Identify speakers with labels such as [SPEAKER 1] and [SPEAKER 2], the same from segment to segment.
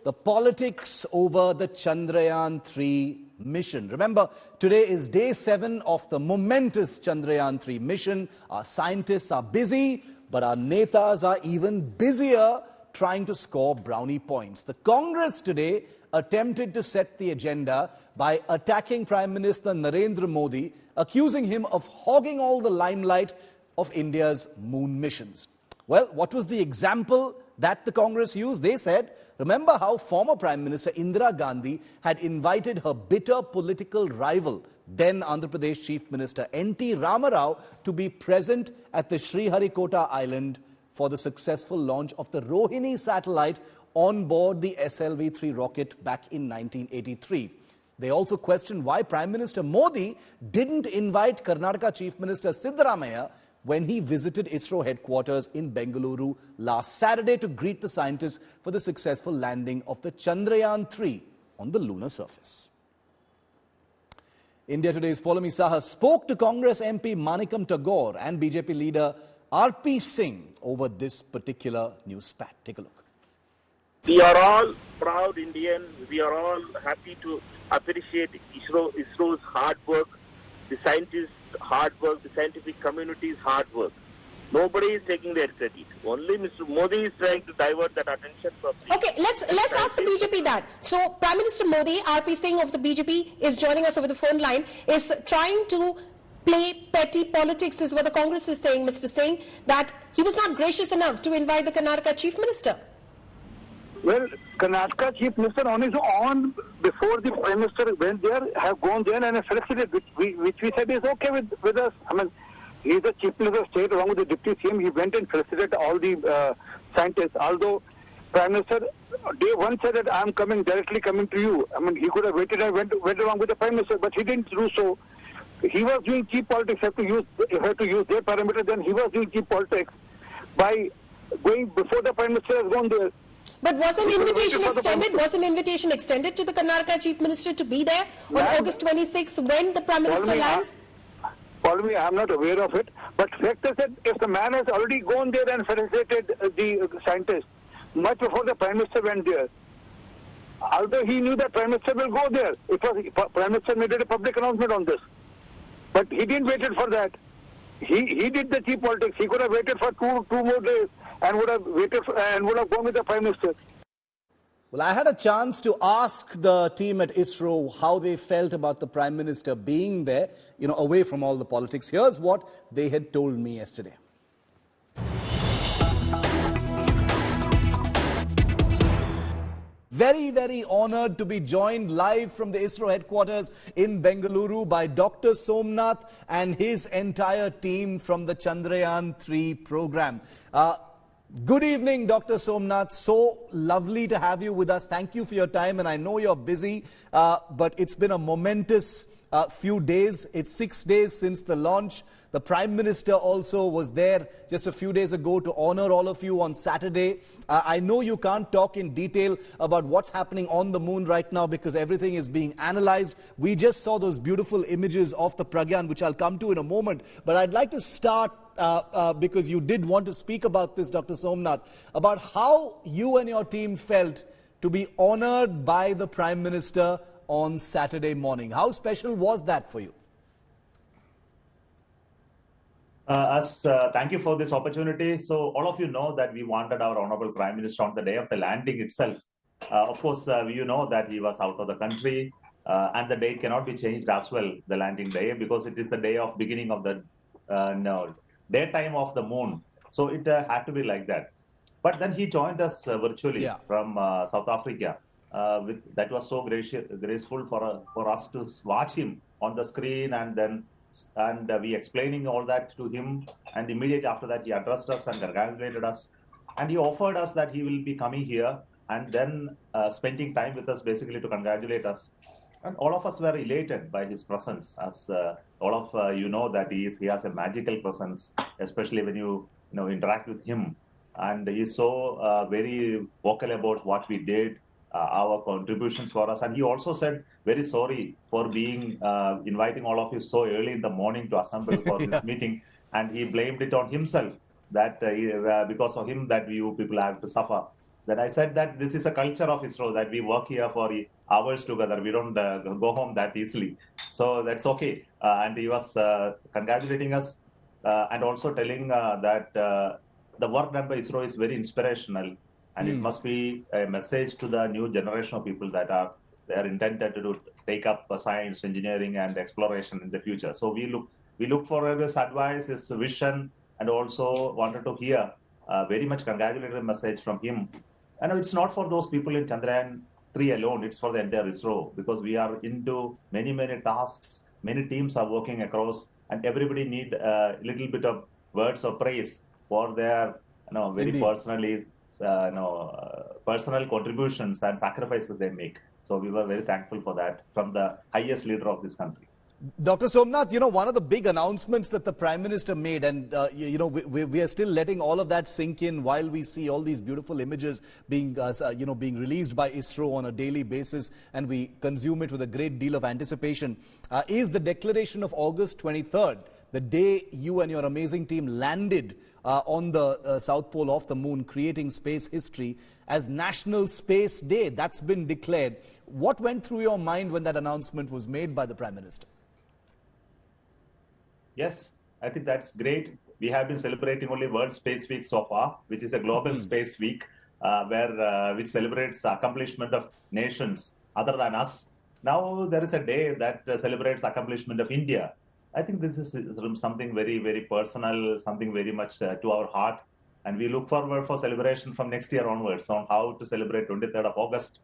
[SPEAKER 1] the politics over the Chandrayaan-3 mission. Remember, today is day 7 of the momentous Chandrayaan-3 mission. Our scientists are busy, but our netas are even busier trying to score brownie points. The Congress today attempted to set the agenda by attacking Prime Minister Narendra Modi, accusing him of hogging all the limelight of India's moon missions. Well, what was the example that the Congress used? They said, remember how former Prime Minister Indira Gandhi had invited her bitter political rival, then Andhra Pradesh Chief Minister Rama to be present at the Sriharikota island for the successful launch of the Rohini satellite on board the SLV-3 rocket back in 1983. They also questioned why Prime Minister Modi didn't invite Karnataka Chief Minister Sriharikota when he visited ISRO headquarters in Bengaluru last Saturday to greet the scientists for the successful landing of the Chandrayaan-3 on the lunar surface. India Today's Poulomi Saha spoke to Congress MP Manikam Tagore and BJP leader R.P. Singh over this particular news spat. Take a look.
[SPEAKER 2] We are all proud Indians. We are all happy to appreciate ISRO's hard work, the scientists' hard work, the scientific community's hard work. Nobody is taking their credit. Only Mr. Modi is trying to divert that attention from the...
[SPEAKER 3] Okay, let's ask the BJP that. So, Prime Minister Modi, R.P. Singh of the BJP, is joining us over the phone line, is trying to play petty politics, is what the Congress is saying, Mr. Singh, that he was not gracious enough to invite the Karnataka Chief Minister.
[SPEAKER 4] Well, Karnataka Chief Minister on his own, before the Prime Minister went there, have gone there and solicited, which we said is okay with us. I mean, he is the Chief Minister of State along with the Deputy CM. He went and solicited all the scientists. Although Prime Minister day one said that I am directly coming to you. I mean, he could have waited and went along with the Prime Minister, but he didn't do so. He was doing cheap politics. Have to use their parameter. Then he was doing cheap politics by going before the Prime Minister has gone there.
[SPEAKER 3] But was an invitation extended? Was an invitation extended to the Karnataka Chief Minister to be there on August 26 when the Prime Minister lands?
[SPEAKER 4] Follow me, I am not aware of it. But fact is that if the man has already gone there and felicitated the scientists much before the Prime Minister went there, although he knew that Prime Minister will go there, Prime Minister made a public announcement on this. But he didn't wait for that. He did the cheap politics. He could have waited for two more days and would have gone with the Prime Minister.
[SPEAKER 1] Well, I had a chance to ask the team at ISRO how they felt about the Prime Minister being there, away from all the politics. Here's what they had told me yesterday. Very, very honored to be joined live from the ISRO headquarters in Bengaluru by Dr. Somnath and his entire team from the Chandrayaan-3 program. Good evening, Dr. Somnath. So lovely to have you with us. Thank you for your time, and I know you're busy, but it's been a momentous few days. It's 6 days since the launch. The Prime Minister also was there just a few days ago to honor all of you on Saturday. I know you can't talk in detail about what's happening on the moon right now because everything is being analyzed. We just saw those beautiful images of the Pragyan, which I'll come to in a moment. But I'd like to start, because you did want to speak about this, Dr. Somnath, about how you and your team felt to be honored by the Prime Minister on Saturday morning. How special was that for you?
[SPEAKER 5] Thank you for this opportunity. So all of you know that we wanted our Honorable Prime Minister on the day of the landing itself. Of course, you know that he was out of the country and the date cannot be changed as well, the landing day, because it is the day of beginning of the daytime of the moon. So it had to be like that. But then he joined us virtually from South Africa. That was so graceful for us to watch him on the screen, and we explaining all that to him, and immediately after that he addressed us and congratulated us, and he offered us that he will be coming here and then spending time with us basically to congratulate us. And all of us were elated by his presence, as all of you know that he has a magical presence, especially when you interact with him, and he is so very vocal about what we did, our contributions for us. And he also said very sorry for being inviting all of you so early in the morning to assemble for this meeting, and he blamed it on himself that because of him that you people have to suffer. Then I said that this is a culture of ISRO, that we work here for hours together. We don't go home that easily. So that's okay. And he was congratulating us and also telling that the work done by ISRO is very inspirational. And it must be a message to the new generation of people that are intended to take up science, engineering, and exploration in the future. So we look for his advice, his vision, and also wanted to hear very much congratulatory message from him. And it's not for those people in Chandrayaan 3 alone, it's for the entire ISRO, because we are into many, many tasks, many teams are working across, and everybody need a little bit of words of praise for their very personal contributions and sacrifices they make. So we were very thankful for that from the highest leader of this country.
[SPEAKER 1] Dr. Somnath, one of the big announcements that the Prime Minister made, and we are still letting all of that sink in while we see all these beautiful images being released by ISRO on a daily basis, and we consume it with a great deal of anticipation, is the declaration of August 23rd, the day you and your amazing team landed on the South Pole of the moon, creating space history as National Space Day. That's been declared. What went through your mind when that announcement was made by the Prime Minister?
[SPEAKER 5] Yes, I think that's great. We have been celebrating only World Space Week so far, which is a global space week which celebrates the accomplishment of nations other than us. Now there is a day that celebrates accomplishment of India. I think this is something very, very personal, something very much to our heart. And we look forward for celebration from next year onwards on how to celebrate 23rd of August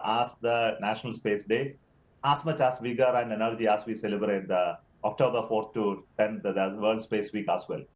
[SPEAKER 5] as the National Space Day, as much as vigor and energy as we celebrate the October 4th to 10th, the World Space Week as well.